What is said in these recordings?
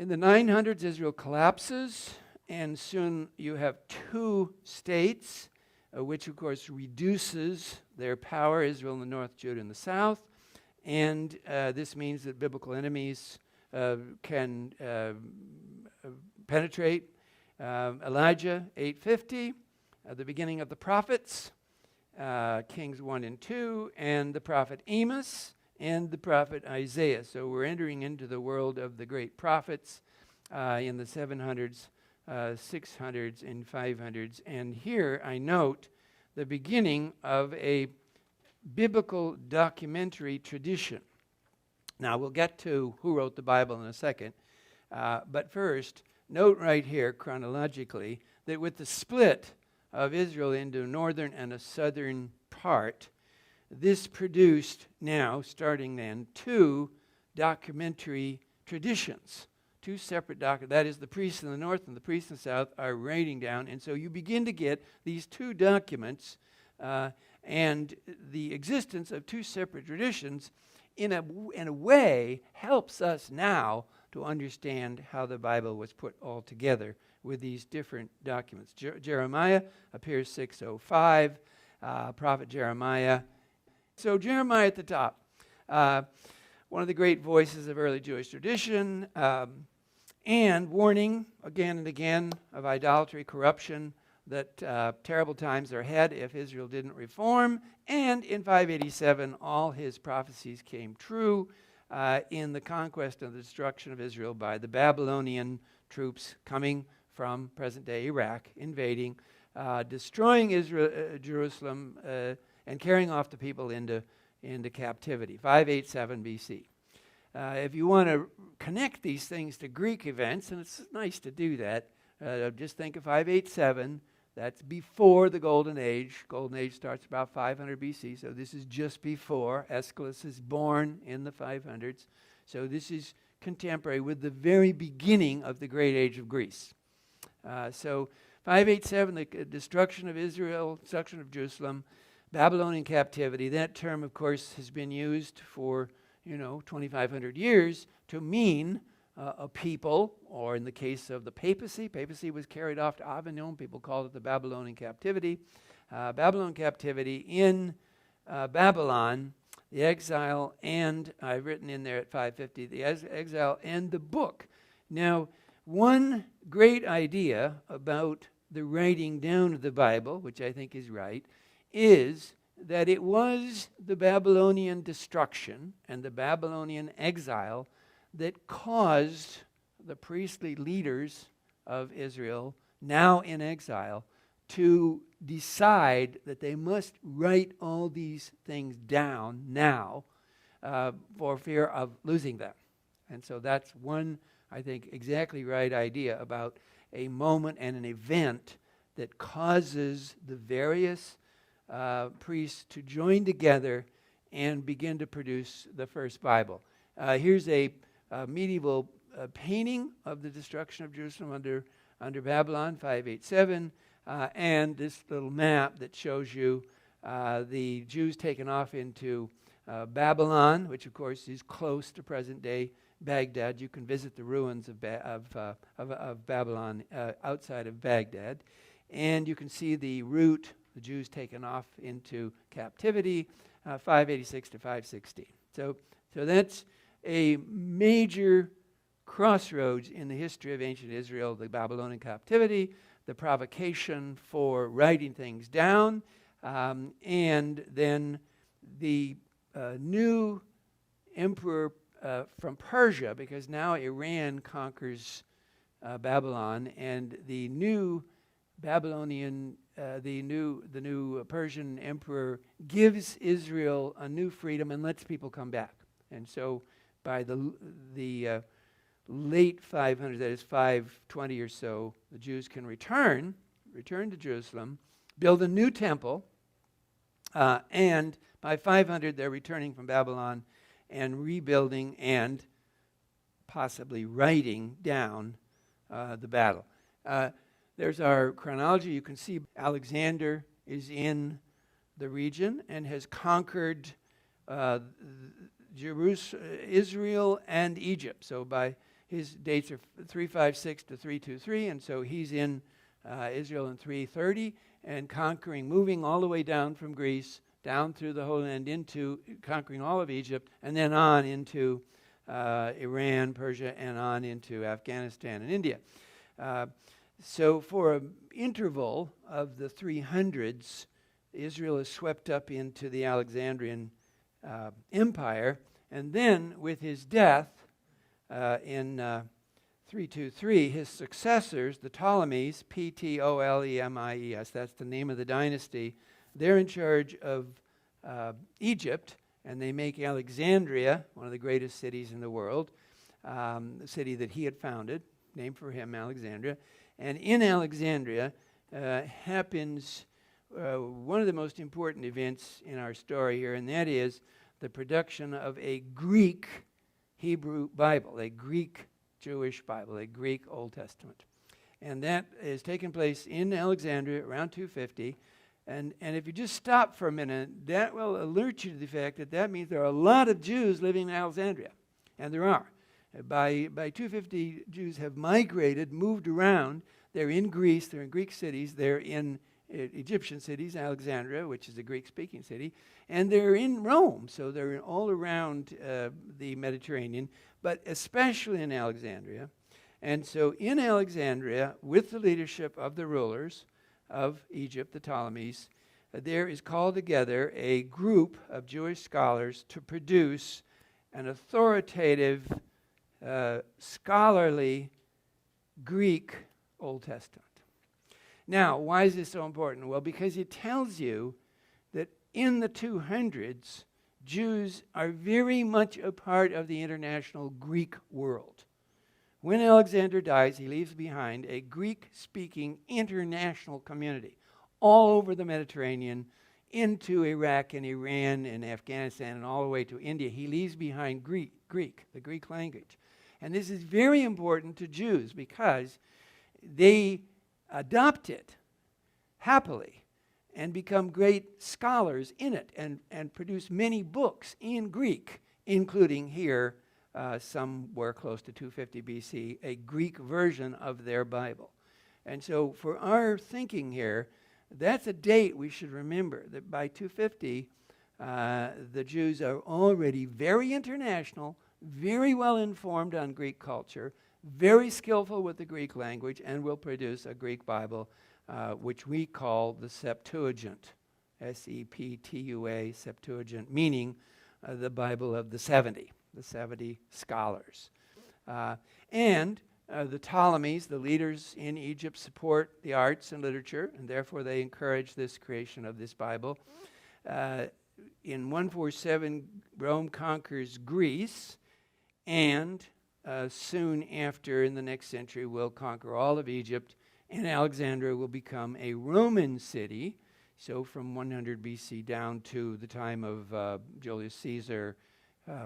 In the 900s, Israel collapses, and soon you have two states, which of course reduces their power, Israel in the north, Judah in the south. And this means that biblical enemies can penetrate. Elijah 8:50, the beginning of the prophets, Kings 1 and 2, and the prophet Amos, and the prophet Isaiah. So we're entering into the world of the great prophets in the 700s, 600s, and 500s. And here I note the beginning of a biblical documentary tradition. Now we'll get to who wrote the Bible in a second. But first, note right here chronologically that with the split of Israel into a northern and a southern part, this produced now, starting then, two documentary traditions. Two separate documents. That is, the priests in the north and the priests in the south are writing down. And so you begin to get these two documents and the existence of two separate traditions in a way helps us now to understand how the Bible was put all together with these different documents. Jeremiah appears 605, prophet Jeremiah. So Jeremiah at the top, one of the great voices of early Jewish tradition, and warning again and again of idolatry, corruption, that terrible times are ahead if Israel didn't reform. And in 587, all his prophecies came true in the conquest and the destruction of Israel by the Babylonian troops coming from present-day Iraq, invading, destroying Jerusalem, and carrying off the people into captivity, 587 BC. If you want to connect these things to Greek events, and it's nice to do that, just think of 587. That's before the Golden Age. Golden Age starts about 500 BC, so this is just before. Aeschylus is born in the 500s. So this is contemporary with the very beginning of the Great Age of Greece. So 587, the destruction of Israel, destruction of Jerusalem, Babylonian captivity. That term, of course, has been used for 2,500 years to mean a people, or in the case of the papacy was carried off to Avignon. People called it the Babylonian captivity. Babylon captivity in Babylon, the exile, and I've written in there at 550, the exile and the book. Now, one great idea about the writing down of the Bible, which I think is right, is that it was the Babylonian destruction and the Babylonian exile that caused the priestly leaders of Israel, now in exile, to decide that they must write all these things down now for fear of losing them. And so that's one, I think, exactly right idea about a moment and an event that causes the various priests to join together and begin to produce the first Bible. Here's a medieval painting of the destruction of Jerusalem under Babylon, 587, and this little map that shows you the Jews taken off into Babylon, which of course is close to present-day Baghdad. You can visit the ruins of Babylon outside of Baghdad, and you can see the route, the Jews taken off into captivity, 586 to 516. So that's a major crossroads in the history of ancient Israel, the Babylonian captivity, the provocation for writing things down, and then the new emperor from Persia, because now Iran conquers Babylon, and the new Babylonian, the new Persian emperor gives Israel a new freedom and lets people come back. And so by the late 500s, that is 520 or so, the Jews can return to Jerusalem, build a new temple, and by 500 they're returning from Babylon and rebuilding and possibly writing down the battle. There's our chronology. You can see Alexander is in the region and has conquered Israel and Egypt. So by his dates are 356 to 323, and so he's in Israel in 330 and conquering, moving all the way down from Greece, down through the Holy Land into conquering all of Egypt, and then on into Iran, Persia, and on into Afghanistan and India. So for an interval of the 300s, Israel is swept up into the Alexandrian Empire, and then with his death in 323, his successors, the Ptolemies, Ptolemies, that's the name of the dynasty, they're in charge of Egypt, and they make Alexandria one of the greatest cities in the world, the city that he had founded, named for him, Alexandria. And in Alexandria happens one of the most important events in our story here, and that is the production of a Greek Hebrew Bible, a Greek Jewish Bible, a Greek Old Testament. And that is taking place in Alexandria around 250. And if you just stop for a minute, that will alert you to the fact that that means there are a lot of Jews living in Alexandria. And there are. By 250, Jews have migrated, moved around. They're in Greece, they're in Greek cities, they're in Egyptian cities, Alexandria, which is a Greek-speaking city, and they're in Rome, so they're all around the Mediterranean, but especially in Alexandria. And so in Alexandria, with the leadership of the rulers of Egypt, the Ptolemies, there is called together a group of Jewish scholars to produce an authoritative, scholarly Greek Old Testament. Now, why is this so important? Well, because it tells you that in the 200s, Jews are very much a part of the international Greek world. When Alexander dies, he leaves behind a Greek-speaking international community all over the Mediterranean, into Iraq and Iran and Afghanistan and all the way to India. He leaves behind Greek, the Greek language. And this is very important to Jews because they adopt it happily and become great scholars in it and produce many books in Greek, including here, somewhere close to 250 BC, a Greek version of their Bible. And so for our thinking here, that's a date we should remember, that by 250, the Jews are already very international, very well informed on Greek culture, very skillful with the Greek language, and will produce a Greek Bible, which we call the Septuagint, S-E-P-T-U-A, Septuagint, meaning the Bible of the 70 scholars. And the Ptolemies, the leaders in Egypt, support the arts and literature, and therefore they encourage this creation of this Bible. In 147, Rome conquers Greece, and soon after, in the next century, will conquer all of Egypt, and Alexandria will become a Roman city. So from 100 BC down to the time of Julius Caesar,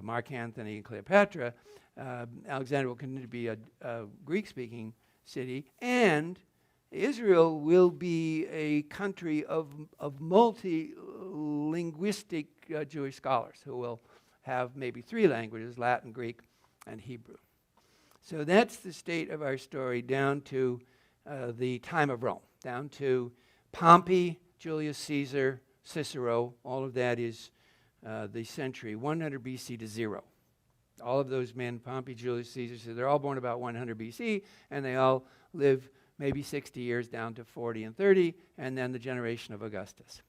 Mark Antony, and Cleopatra, Alexandria will continue to be a Greek-speaking city, and Israel will be a country of multi-linguistic Jewish scholars who will have maybe 3 languages, Latin, Greek, and Hebrew. So that's the state of our story down to the time of Rome, down to Pompey, Julius Caesar, Cicero. All of that is the century, 100 BC to 0. All of those men, Pompey, Julius Caesar, so they're all born about 100 BC, and they all live maybe 60 years down to 40 and 30, and then the generation of Augustus.